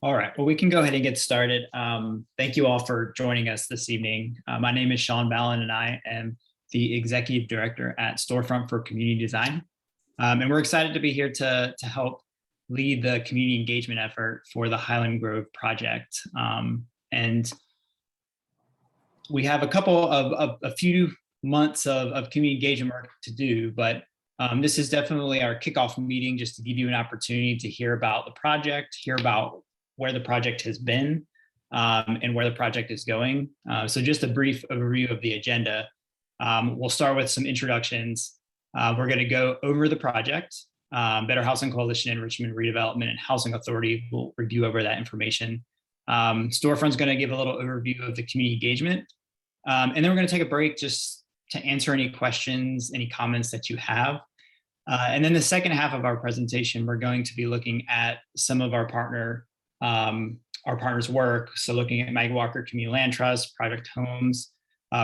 All right, well, we can go ahead and get started. Thank you all for joining us this evening. My name is Sean Ballin, and I am the Executive Director at Storefront for Community Design. And we're excited to be here to help lead the community engagement effort for the Highland Grove project. And we have a few months of community engagement work to do, but this is definitely our kickoff meeting just to give you an opportunity to hear about the project, hear about where the project has been and where the project is going. So just a brief overview of the agenda. We'll start with some introductions. We're going to go over the project. Better Housing Coalition and Richmond Redevelopment and Housing Authority will review over that information. Storefront's going to give a little overview of the community engagement. And then we're going to take a break just to answer any questions, any comments that you have. And then the second half of our presentation, we're going to be looking at some of our partners' work. So looking at Maggie Walker Community Land Trust, Project Homes,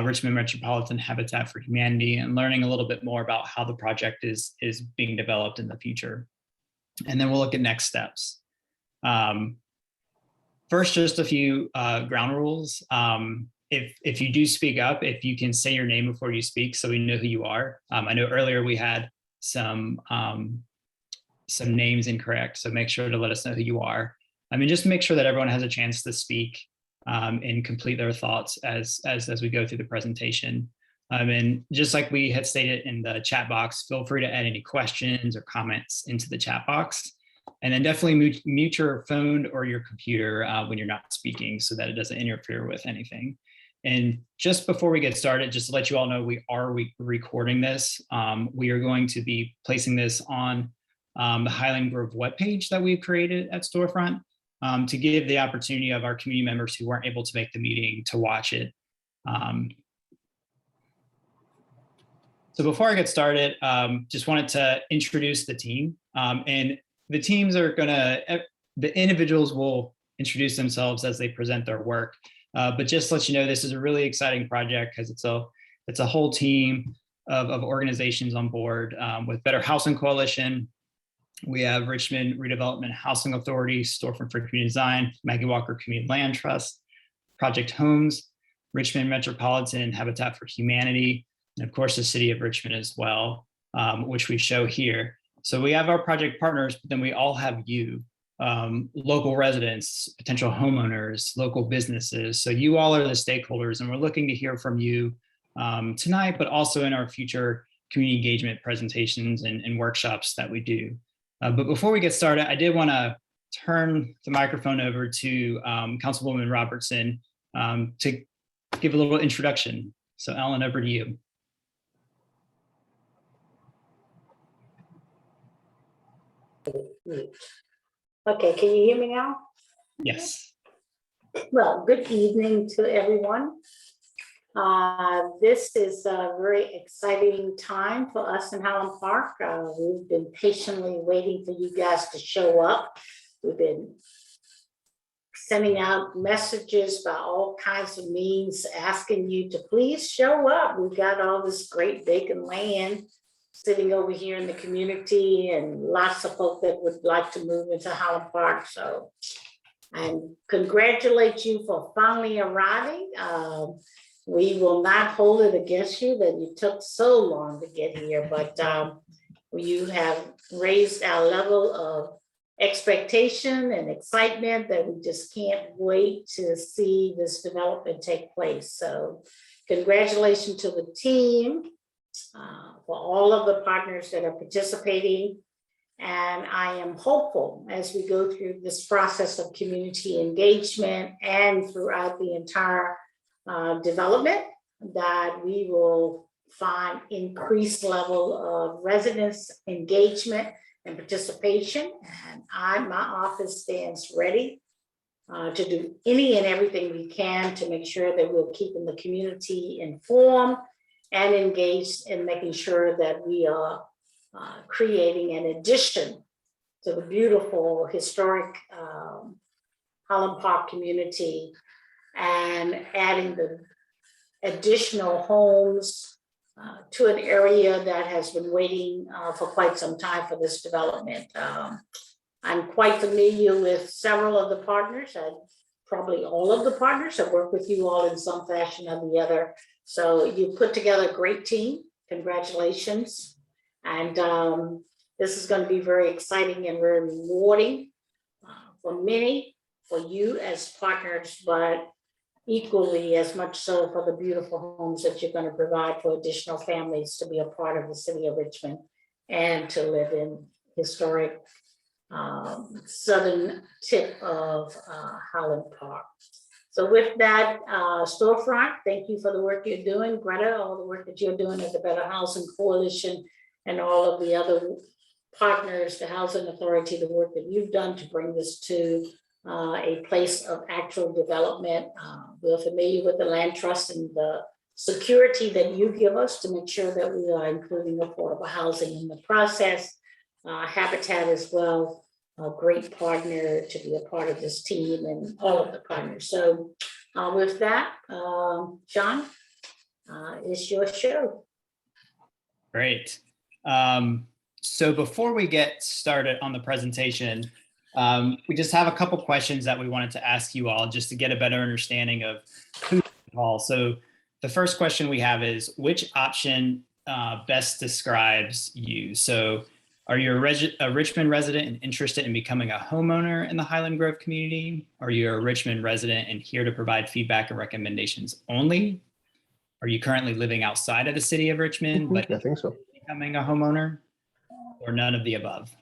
Richmond Metropolitan Habitat for Humanity, and learning a little bit more about how the project is being developed in the future. And then we'll look at next steps. First, just a few ground rules. If you do speak up, if you can say your name before you speak so we know who you are. I know earlier we had some names incorrect, so make sure to let us know who you are. I mean, just make sure that everyone has a chance to speak and complete their thoughts as we go through the presentation. And just like we had stated in the chat box, feel free to add any questions or comments into the chat box. And then definitely mute your phone or your computer when you're not speaking so that it doesn't interfere with anything. And just before we get started, just to let you all know, we are recording this. We are going to be placing this on the Highland Grove webpage that we've created at Storefront to give the opportunity of our community members who weren't able to make the meeting to watch it. So before I get started, just wanted to introduce the team. And the teams are the individuals will introduce themselves as they present their work. But just to let you know, this is a really exciting project because it's a whole team of organizations on board with Better Housing Coalition. We have Richmond Redevelopment Housing Authority, Storefront for Community Design, Maggie Walker Community Land Trust, Project Homes, Richmond Metropolitan Habitat for Humanity, and of course the City of Richmond as well, which we show here. So we have our project partners, but then we all have you. Local residents, potential homeowners, local businesses. So you all are the stakeholders, and we're looking to hear from you tonight, but also in our future community engagement presentations and workshops that we do. But before we get started, I did want to turn the microphone over to Councilwoman Robertson to give a little introduction. So Ellen, over to you. Okay, can you hear me now? Yes. Well, good evening to everyone. This is a very exciting time for us in Highland Park. We've been patiently waiting for you guys to show up. We've been sending out messages by all kinds of means, asking you to please show up. We've got all this great vacant land sitting over here in the community and lots of folks that would like to move into Highland Park. So I congratulate you for finally arriving. We will not hold it against you that you took so long to get here, but you have raised our level of expectation and excitement that we just can't wait to see this development take place. So congratulations to the team. For all of the partners that are participating. And I am hopeful as we go through this process of community engagement and throughout the entire development that we will find increased level of residents engagement and participation. And my office stands ready to do any and everything we can to make sure that we're keeping the community informed and engaged in making sure that we are creating an addition to the beautiful historic Highland Park community and adding the additional homes to an area that has been waiting for quite some time for this development. I'm quite familiar with several of the partners, and probably all of the partners. I work with you all in some fashion or the other. So you put together a great team. Congratulations. And this is going to be very exciting and very rewarding for many, for you as partners, but equally as much so for the beautiful homes that you're going to provide for additional families to be a part of the city of Richmond and to live in historic southern tip of Highland Park. So with that, Storefront, thank you for the work you're doing. Greta, all the work that you're doing at the Better Housing Coalition and all of the other partners, the Housing Authority, the work that you've done to bring this to a place of actual development. We're familiar with the land trust and the security that you give us to make sure that we are including affordable housing in the process. Habitat as well, a great partner to be a part of this team and all of the partners. So with that, John, it's your show. Great. So before we get started on the presentation, we just have a couple questions that we wanted to ask you all just to get a better understanding of who's involved. So the first question we have is, which option best describes you? So are you a Richmond resident and interested in becoming a homeowner in the Highland Grove community? Are you a Richmond resident and here to provide feedback and recommendations only? Are you currently living outside of the city of Richmond, but I think so. becoming a homeowner? Or none of the above?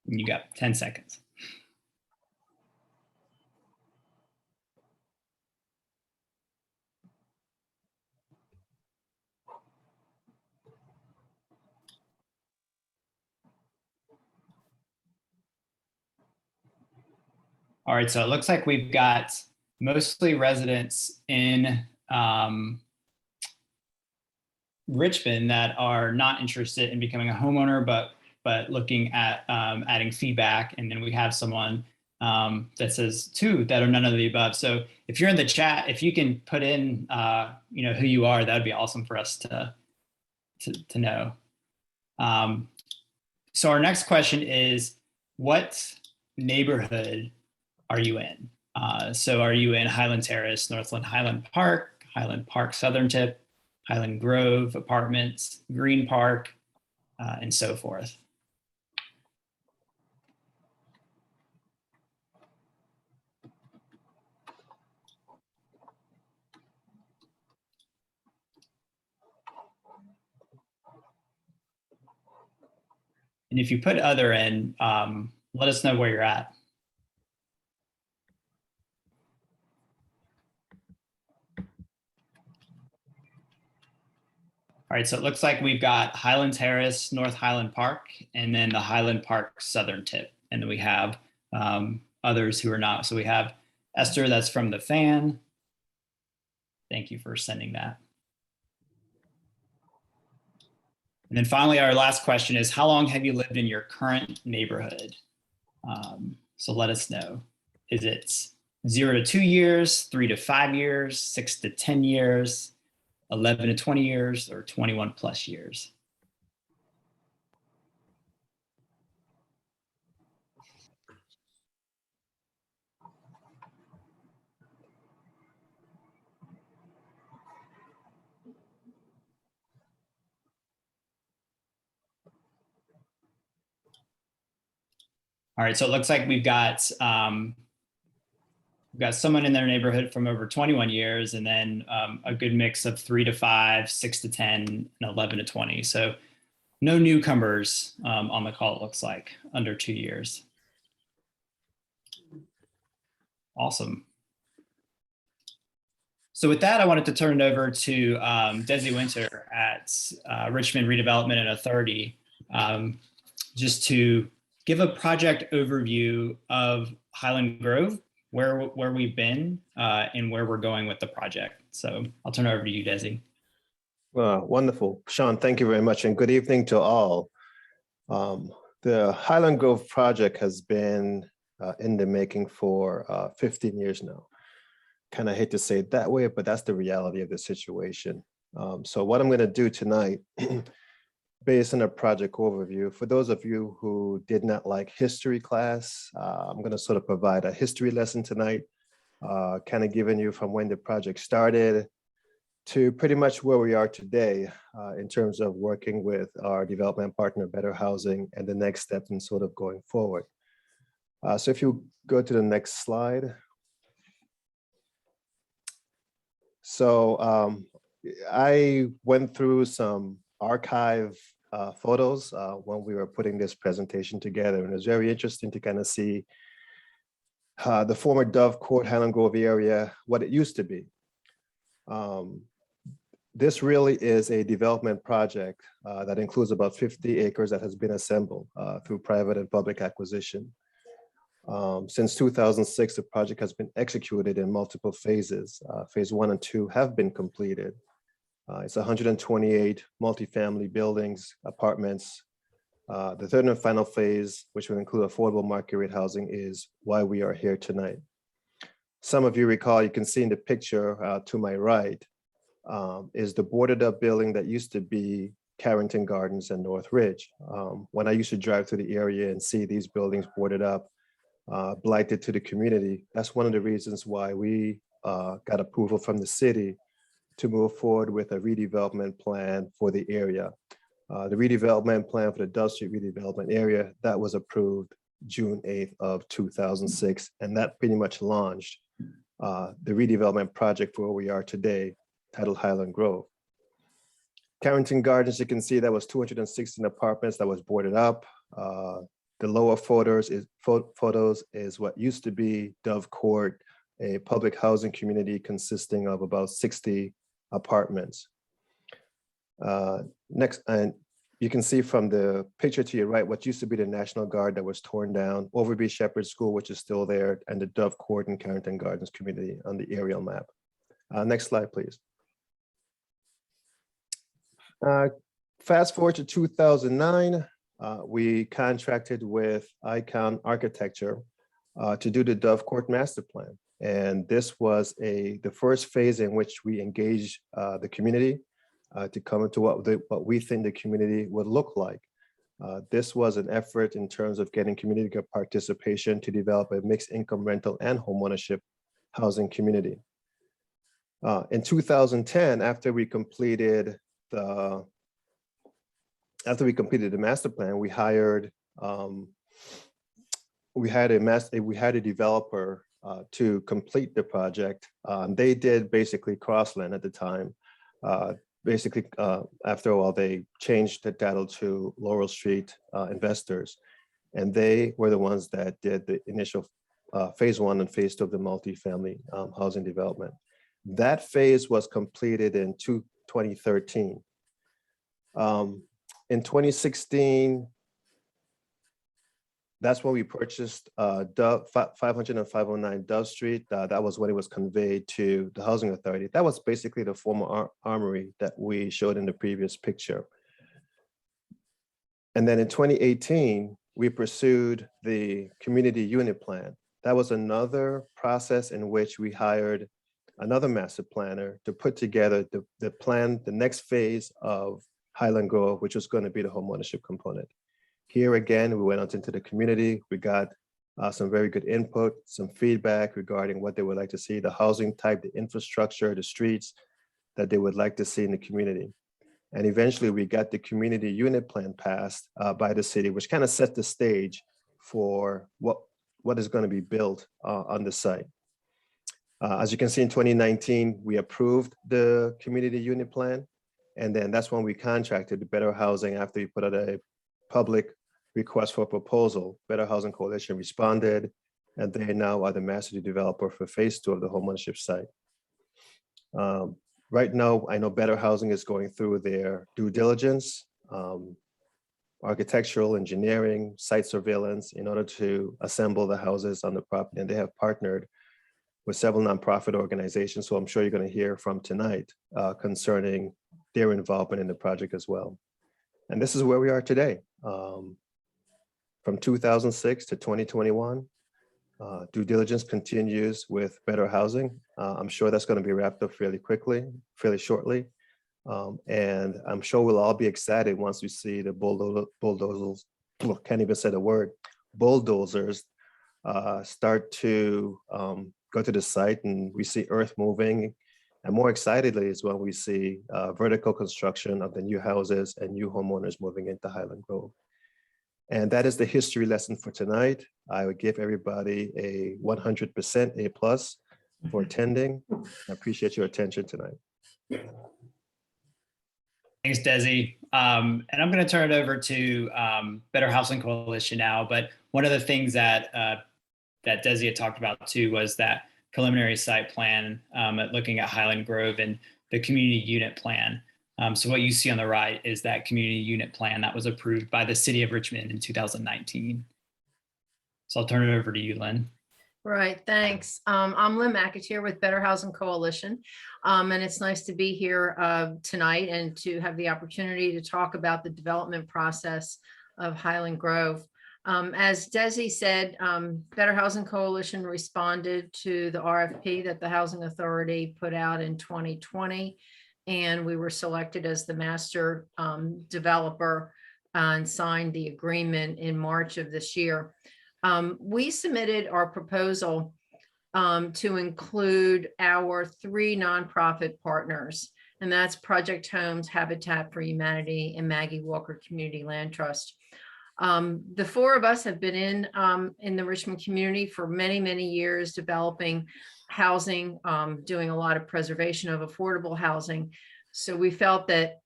You got 10 seconds. All right, so it looks like we've got mostly residents in Richmond that are not interested in becoming a homeowner, but looking at adding feedback. And then we have someone that says two that are none of the above. So if you're in the chat, if you can put in who you are, that'd be awesome for us to know. So our next question is, what neighborhood are you in? So are you in Highland Terrace, Northland Highland Park Southern Tip, Highland Grove Apartments, Green Park, and so forth? And if you put other in, let us know where you're at. All right, so it looks like we've got Highland Terrace, North Highland Park, and then the Highland Park Southern Tip. And then we have others who are not. So we have Esther, that's from the Fan. Thank you for sending that. And then finally, our last question is, how long have you lived in your current neighborhood? So let us know. Is it 0 to 2 years, 3 to 5 years, 6 to 10 years, 11 to 20 years, or 21 plus years? All right, so it looks like we've got someone in their neighborhood from over 21 years, and then a good mix of 3 to 5, 6 to 10, and 11 to 20. So no newcomers on the call, it looks like, under 2 years. Awesome. So with that, I wanted to turn it over to Desi Winter at Richmond Redevelopment and Authority, just to give a project overview of Highland Grove, where we've been and where we're going with the project. So I'll turn it over to you, Desi. Wonderful. Sean, thank you very much, and good evening to all. The Highland Grove project has been in the making for 15 years now. Kind of hate to say it that way, but that's the reality of the situation. So what I'm going to do tonight, based on a project overview, for those of you who did not like history class, I'm going to sort of provide a history lesson tonight, kind of giving you from when the project started to pretty much where we are today in terms of working with our development partner, Better Housing, and the next steps in sort of going forward. So if you go to the next slide. So I went through some archive photos when we were putting this presentation together, and it was very interesting to kind of see the former Dove Court, Highland Grove area, what it used to be. This really is a development project that includes about 50 acres that has been assembled through private and public acquisition. Since 2006, the project has been executed in multiple phases. Phase 1 and 2 have been completed. It's 128 multifamily buildings, apartments. The third and final phase, which will include affordable market rate housing, is why we are here tonight. Some of you recall, you can see in the picture to my right, is the boarded up building that used to be Carrington Gardens and North Ridge. When I used to drive through the area and see these buildings boarded up, blighted to the community, that's one of the reasons why we got approval from the city to move forward with a redevelopment plan for the area. The redevelopment plan for the Dove Street redevelopment area, that was approved June 8th of 2006, and that pretty much launched the redevelopment project for where we are today, titled Highland Grove. Carrington Gardens, you can see that was 216 apartments that was boarded up. The lower photos is what used to be Dove Court, a public housing community consisting of about 60 apartments. Next, and you can see from the picture to your right, what used to be the National Guard that was torn down, Overby Shepherd School, which is still there, and the Dove Court and Carrington Gardens community on the aerial map. Next slide, please. Fast forward to 2009, we contracted with Icon Architecture to do the Dove Court Master Plan. And this was the first phase in which we engaged the community to come into what we think the community would look like. This was an effort in terms of getting community participation to develop a mixed income rental and homeownership housing community. In 2010, after we completed the master plan, we hired a developer to complete the project. They did basically Crossland at the time. After a while, they changed the title to Laurel Street Investors, and they were the ones that did the initial phase 1 and phase 2 of the multifamily housing development. That phase was completed in 2013. In 2016, that's when we purchased 500 and 509 Dove Street. That was when it was conveyed to the Housing Authority. That was basically the former armory that we showed in the previous picture. And then in 2018, we pursued the community unit plan. That was another process in which we hired another master planner to put together the plan, the next phase of Highland Grove, which was going to be the homeownership component. Here again, we went out into the community. We got some very good input, some feedback regarding what they would like to see, the housing type, the infrastructure, the streets that they would like to see in the community. And eventually we got the community unit plan passed by the city, which kind of set the stage for what is going to be built on the site. As you can see, in 2019, we approved the community unit plan. And then that's when we contracted the Better Housing after we put out a public request for proposal. Better Housing Coalition responded, and they now are the master developer for phase 2 of the homeownership site. Right now, I know Better Housing is going through their due diligence, architectural engineering, site surveillance in order to assemble the houses on the property. And they have partnered with several nonprofit organizations, who I'm sure you're going to hear from tonight concerning their involvement in the project as well. And this is where we are today. From 2006 to 2021, Due diligence continues with Better Housing. I'm sure that's going to be wrapped up fairly shortly. And I'm sure we'll all be excited once we see the bulldozers, well, can't even say the word, bulldozers start to go to the site and we see earth moving. And more excitedly is when we see vertical construction of the new houses and new homeowners moving into Highland Grove. And that is the history lesson for tonight. I would give everybody a 100% A+ for attending. I appreciate your attention tonight. Thanks, Desi. And I'm going to turn it over to Better Housing Coalition now. But one of the things that that Desi had talked about too was that preliminary site plan looking at Highland Grove and the community unit plan. So what you see on the right is that community unit plan that was approved by the city of Richmond in 2019. So I'll turn it over to you, Lynn. Right, thanks. I'm Lynn McAteer with Better Housing Coalition. And it's nice to be here tonight and to have the opportunity to talk about the development process of Highland Grove. As Desi said, Better Housing Coalition responded to the RFP that the Housing Authority put out in 2020. And we were selected as the master developer and signed the agreement in March of this year. We submitted our proposal to include our 3 nonprofit partners, and that's Project Homes, Habitat for Humanity, and Maggie Walker Community Land Trust. The 4 of us have been in the Richmond community for many, many years, developing housing, doing a lot of preservation of affordable housing. So we felt that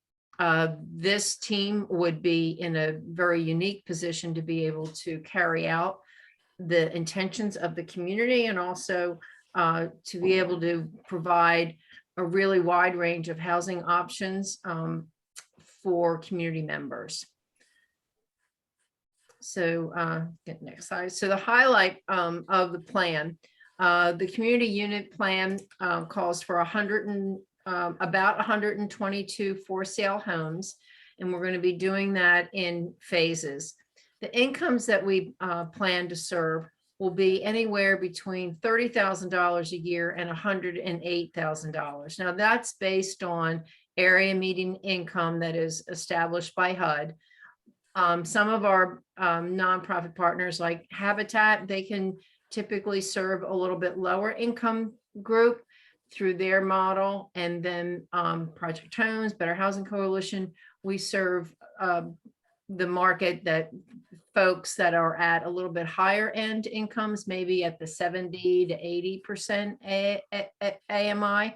this team would be in a very unique position to be able to carry out the intentions of the community and also to be able to provide a really wide range of housing options for community members. So get next slide. So the highlight of the plan, the community unit plan calls for about 122 for sale homes, and we're going to be doing that in phases. The incomes that we plan to serve will be anywhere between $30,000 a year and $108,000. Now that's based on area median income that is established by HUD. Some of our nonprofit partners like Habitat, they can typically serve a little bit lower income group through their model. And then Project Homes, Better Housing Coalition, we serve the market that folks that are at a little bit higher end incomes, maybe at the 70 to 80% AMI.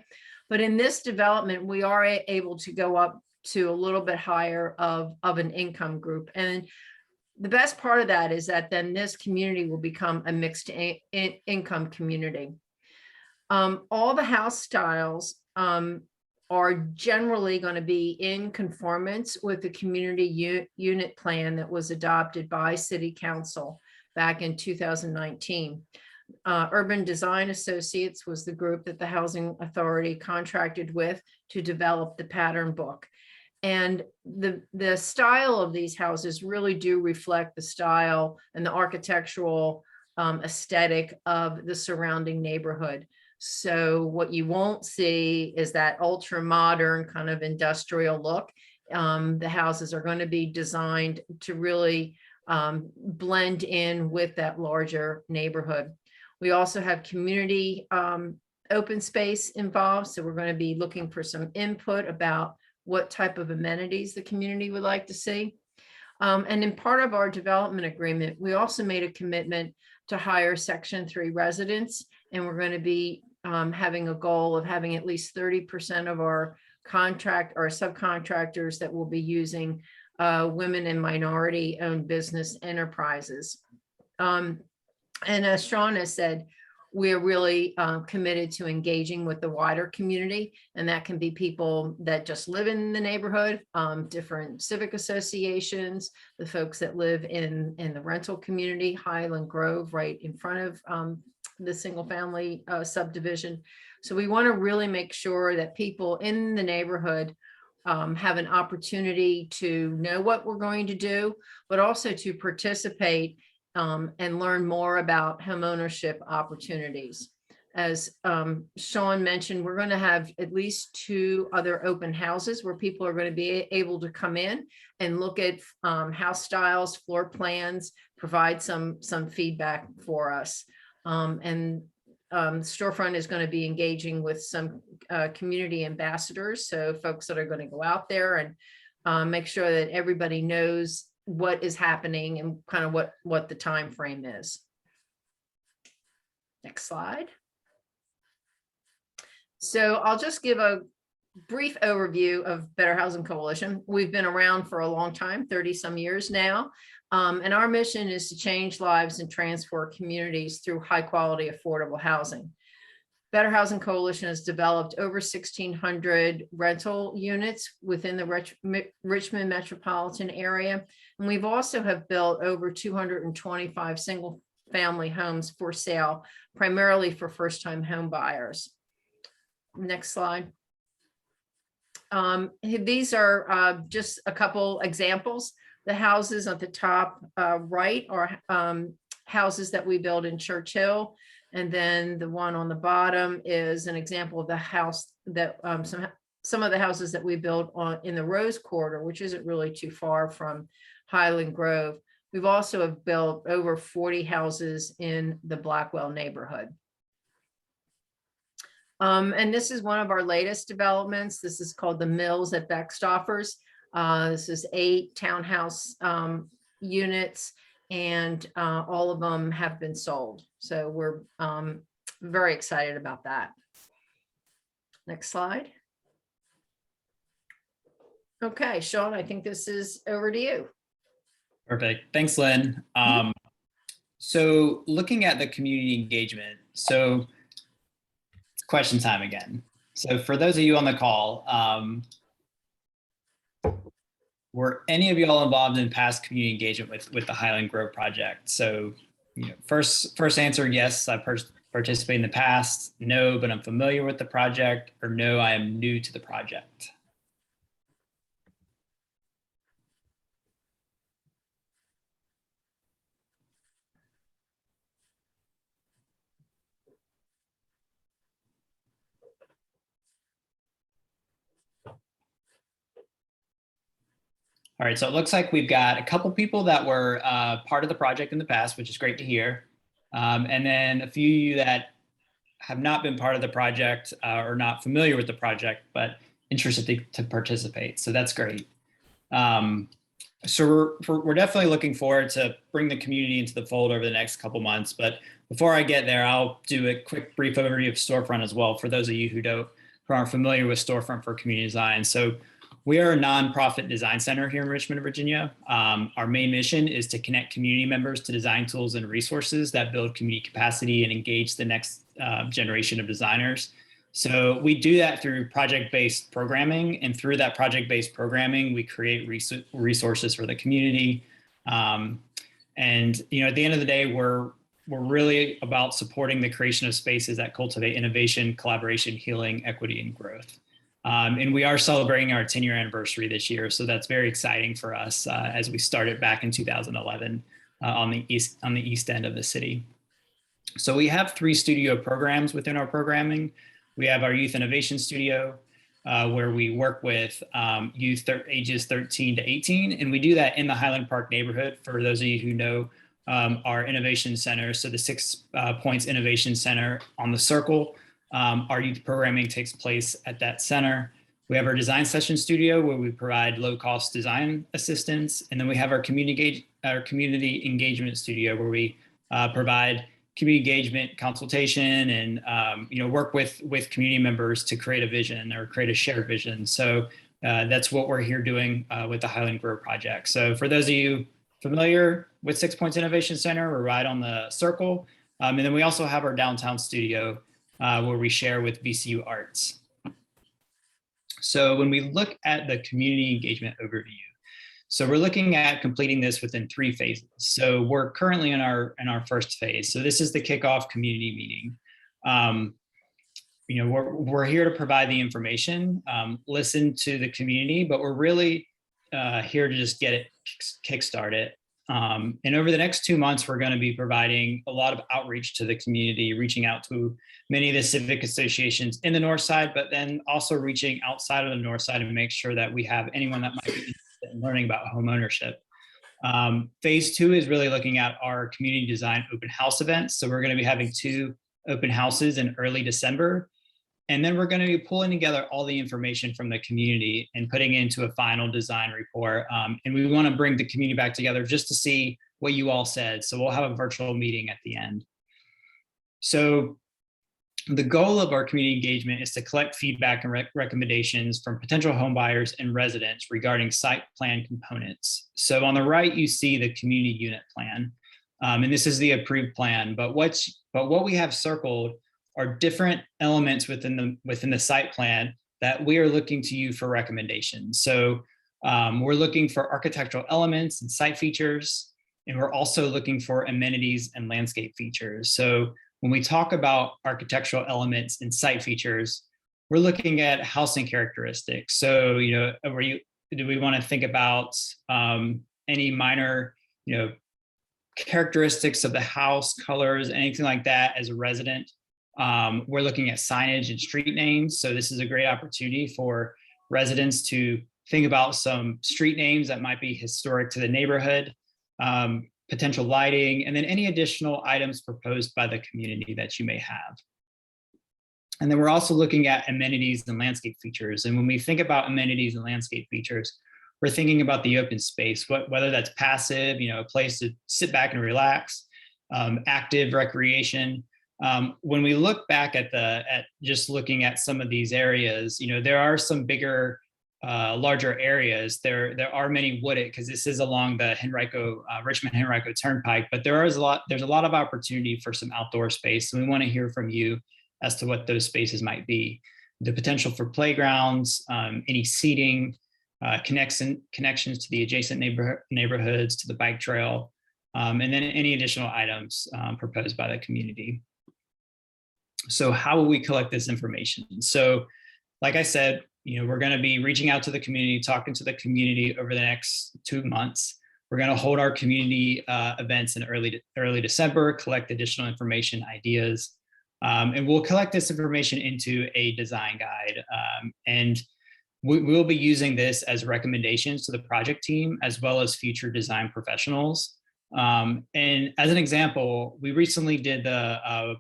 But in this development, we are able to go up to a little bit higher of an income group. And the best part of that is that then this community will become a mixed income community. All the house styles are generally going to be in conformance with the community unit plan that was adopted by City Council back in 2019. Urban Design Associates was the group that the Housing Authority contracted with to develop the pattern book. And the style of these houses really do reflect the style and the architectural aesthetic of the surrounding neighborhood. So what you won't see is that ultra modern kind of industrial look. The houses are going to be designed to really blend in with that larger neighborhood. We also have community open space involved. So we're going to be looking for some input about what type of amenities the community would like to see. And in part of our development agreement, we also made a commitment to hire Section 3 residents, and we're going to be having a goal of having at least 30% of our subcontractors that will be using women and minority-owned business enterprises. And as Sean has said, we're really committed to engaging with the wider community, and that can be people that just live in the neighborhood, different civic associations, the folks that live in the rental community, Highland Grove, right in front of the single family subdivision. So we want to really make sure that people in the neighborhood have an opportunity to know what we're going to do, but also to participate and learn more about homeownership opportunities. As Sean mentioned, we're going to have at least 2 other open houses where people are going to be able to come in and look at house styles, floor plans, provide some feedback for us. Storefront is going to be engaging with some community ambassadors, so folks that are going to go out there and make sure that everybody knows what is happening and kind of what the time frame is. Next slide. So I'll just give a brief overview of Better Housing Coalition. We've been around for a long time, 30 some years now. And our mission is to change lives and transform communities through high quality, affordable housing. Better Housing Coalition has developed over 1,600 rental units within the Richmond metropolitan area. And we've also have built over 225 single family homes for sale, primarily for first-time home buyers. Next slide. These are just a couple examples. The houses at the top right are houses that we build in Churchill. And then the one on the bottom is an example of the house that some of the houses that we built in the Rose Quarter, which isn't really too far from Highland Grove. We've also have built over 40 houses in the Blackwell neighborhood. And this is one of our latest developments. This is called the Mills at Beckstoffers. This is 8 townhouse units, and all of them have been sold. So we're very excited about that. Next slide. Okay, Sean, I think this is over to you. Perfect. Thanks, Lynn. So looking at the community engagement, so it's question time again. So for those of you on the call, were any of y'all involved in past community engagement with the Highland Grove project? So, you know, first answer, yes, I participated in the past. No, but I'm familiar with the project. Or no, I am new to the project. All right, so it looks like we've got a couple people that were part of the project in the past, which is great to hear. And then a few of you that have not been part of the project or not familiar with the project, but interested to participate. So that's great. So we're definitely looking forward to bring the community into the fold over the next couple months. But before I get there, I'll do a quick brief overview of Storefront as well for those of you who aren't familiar with Storefront for Community Design. So we are a nonprofit design center here in Richmond, Virginia. Our main mission is to connect community members to design tools and resources that build community capacity and engage the next generation of designers. So we do that through project-based programming, and through that project-based programming, we create resources for the community. And you know, at the end of the day, we're really about supporting the creation of spaces that cultivate innovation, collaboration, healing, equity, and growth. And we are celebrating our 10-year anniversary this year, so that's very exciting for us as we started back in 2011 on the east end of the city. So we have 3 studio programs within our programming. We have our Youth Innovation Studio, where we work with youth ages 13 to 18, and we do that in the Highland Park neighborhood. For those of you who know our innovation center, so the 6 Points Innovation Center on the Circle. Our youth programming takes place at that center. We have our design session studio where we provide low-cost design assistance. And then we have our community engagement studio where we provide community engagement consultation and you know, work with community members to create a vision or create a shared vision. So that's what we're here doing with the Highland Grove project. So for those of you familiar with 6 Points Innovation Center, we're right on the Circle. And then we also have our downtown studio where we share with VCU Arts. So when we look at the community engagement overview, so we're looking at completing this within 3 phases. So we're currently in our first phase. So this is the kickoff community meeting. You know, we're here to provide the information, listen to the community, but we're really here to just get it kickstarted. And over the next 2 months, we're going to be providing a lot of outreach to the community, reaching out to many of the civic associations in the Northside, but then also reaching outside of the Northside to make sure that we have anyone that might be interested in learning about home ownership. Phase 2 is really looking at our community design open house events. So we're going to be having 2 open houses in early December. And then we're going to be pulling together all the information from the community and putting it into a final design report. And we want to bring the community back together just to see what you all said. So we'll have a virtual meeting at the end. So the goal of our community engagement is to collect feedback and recommendations from potential home buyers and residents regarding site plan components. So on the right, you see the community unit plan. And this is the approved plan, but what we have circled are different elements within the site plan that we are looking to you for recommendations. So we're looking for architectural elements and site features, and we're also looking for amenities and landscape features. So when we talk about architectural elements and site features, we're looking at housing characteristics. So, do we want to think about any minor, characteristics of the house, colors, anything like that as a resident? We're looking at signage and street names. So this is a great opportunity for residents to think about some street names that might be historic to the neighborhood, potential lighting, and then any additional items proposed by the community that you may have. And then we're also looking at amenities and landscape features. And when we think about amenities and landscape features, we're thinking about the open space, whether that's passive, a place to sit back and relax, active recreation. When we look back at just looking at some of these areas, there are some bigger, larger areas. There are many wooded, because this is along the Richmond Henrico Turnpike, but there's a lot of opportunity for some outdoor space. And we want to hear from you as to what those spaces might be. The potential for playgrounds, any seating, connections to the adjacent neighborhoods, to the bike trail, and then any additional items proposed by the community. So how will we collect this information? So like I said, we're going to be reaching out to the community, talking to the community over the next 2 months. We're going to hold our community events in early December, collect additional information, ideas, and we'll collect this information into a design guide. And we'll be using this as recommendations to the project team, as well as future design professionals. And as an example, we recently did the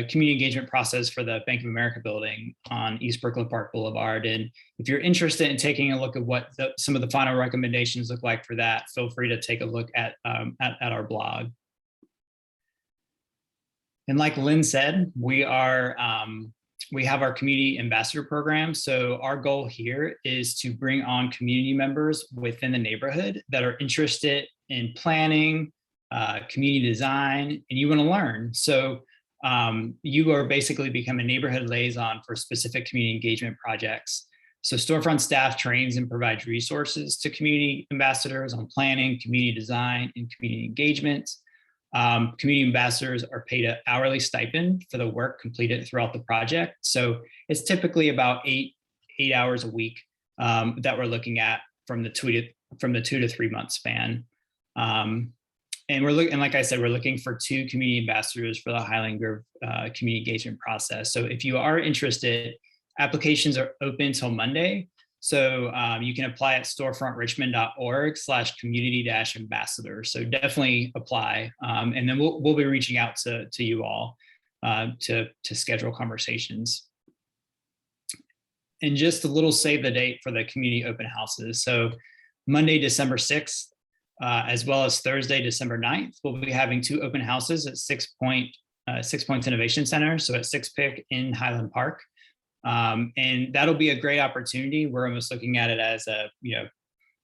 community engagement process for the Bank of America building on East Brooklyn Park Boulevard. And if you're interested in taking a look at what some of the final recommendations look like for that, feel free to take a look at our blog. And like Lynn said, we have our community ambassador program. So our goal here is to bring on community members within the neighborhood that are interested in planning, community design, and you want to learn. So you are basically become a neighborhood liaison for specific community engagement projects. So Storefront staff trains and provides resources to community ambassadors on planning, community design, and community engagement. Community ambassadors are paid an hourly stipend for the work completed throughout the project. So it's typically about eight hours a week that we're looking at from the 2 to 3 month span. And like I said, we're looking for 2 community ambassadors for the Highland Grove community engagement process. So if you are interested, applications are open till Monday. So you can apply at storefrontrichmond.org/community-ambassador. So definitely apply. And then we'll be reaching out to you all to schedule conversations. And just a little save the date for the community open houses. So Monday, December 6th, as well as Thursday, December 9th, we'll be having 2 open houses at 6 Points Innovation Center. So at 6 Pick in Highland Park. And that'll be a great opportunity. We're almost looking at it as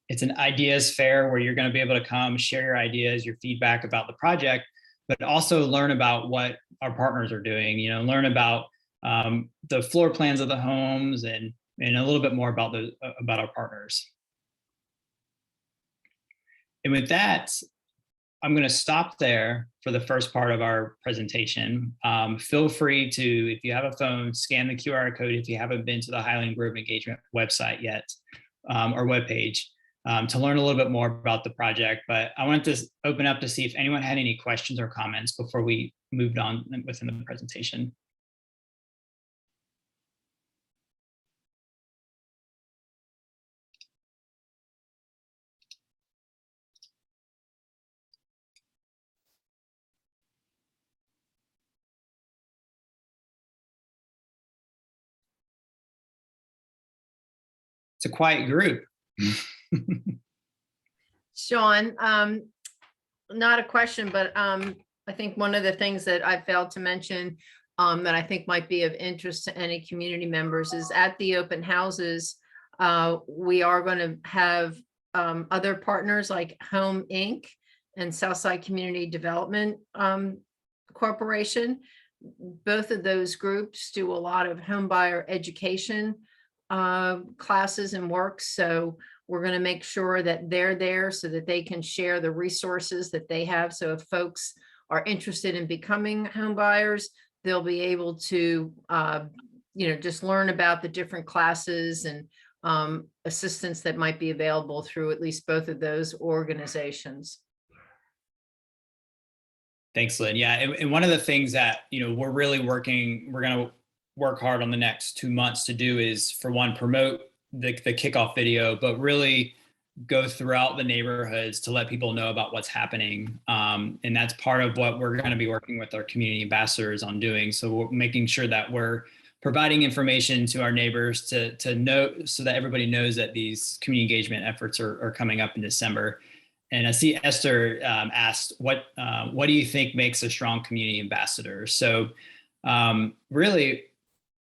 it's an ideas fair where you're going to be able to come share your ideas, your feedback about the project, but also learn about what our partners are doing, learn about the floor plans of the homes and a little bit more about our partners. And with that, I'm going to stop there for the first part of our presentation. Feel free to, if you have a phone, scan the QR code if you haven't been to the Highland Grove Engagement website yet, or webpage. to learn a little bit more about the project. But I wanted to open up to see if anyone had any questions or comments before we moved on within the presentation. It's a quiet group. Sean, not a question, but I think one of the things that I failed to mention that I think might be of interest to any community members is at the open houses, we are going to have other partners like Home Inc. and Southside Community Development Corporation. Both of those groups do a lot of home buyer education classes and work. So we're going to make sure that they're there so that they can share the resources that they have. So if folks are interested in becoming home buyers, they'll be able to, just learn about the different classes and assistance that might be available through at least both of those organizations. Thanks, Lynn. Yeah, and one of the things that we're going to work hard on the next 2 months to do is, for one, promote the kickoff video, but really go throughout the neighborhoods to let people know about what's happening. And that's part of what we're going to be working with our community ambassadors on doing. So we're making sure that we're providing information to our neighbors to know, so that everybody knows that these community engagement efforts are coming up in December. And I see Esther asked, what do you think makes a strong community ambassador? So really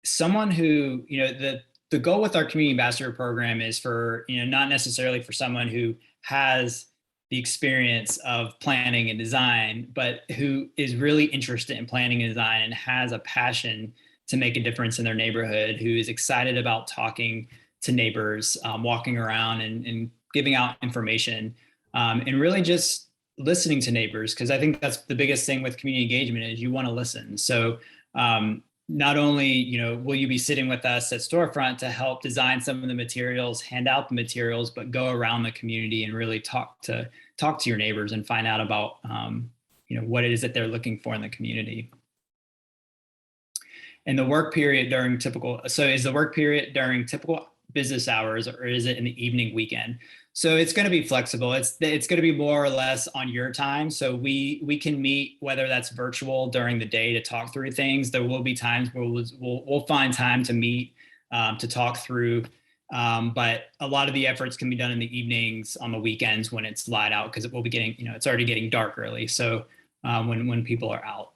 someone who, the goal with our community ambassador program is for, not necessarily for someone who has the experience of planning and design, but who is really interested in planning and design and has a passion to make a difference in their neighborhood, who is excited about talking to neighbors, walking around and giving out information, and really just listening to neighbors. Because I think that's the biggest thing with community engagement is you want to listen. So not only, will you be sitting with us at Storefront to help design some of the materials, hand out the materials, but go around the community and really talk to your neighbors and find out about, what it is that they're looking for in the community. And the work period during is the work period during typical business hours, or is it in the evening weekend? So it's going to be flexible. It's going to be more or less on your time. So we can meet, whether that's virtual during the day to talk through things. There will be times where we'll find time to meet, to talk through. But a lot of the efforts can be done in the evenings, on the weekends when it's light out, because it will be getting, it's already getting dark early. So when people are out.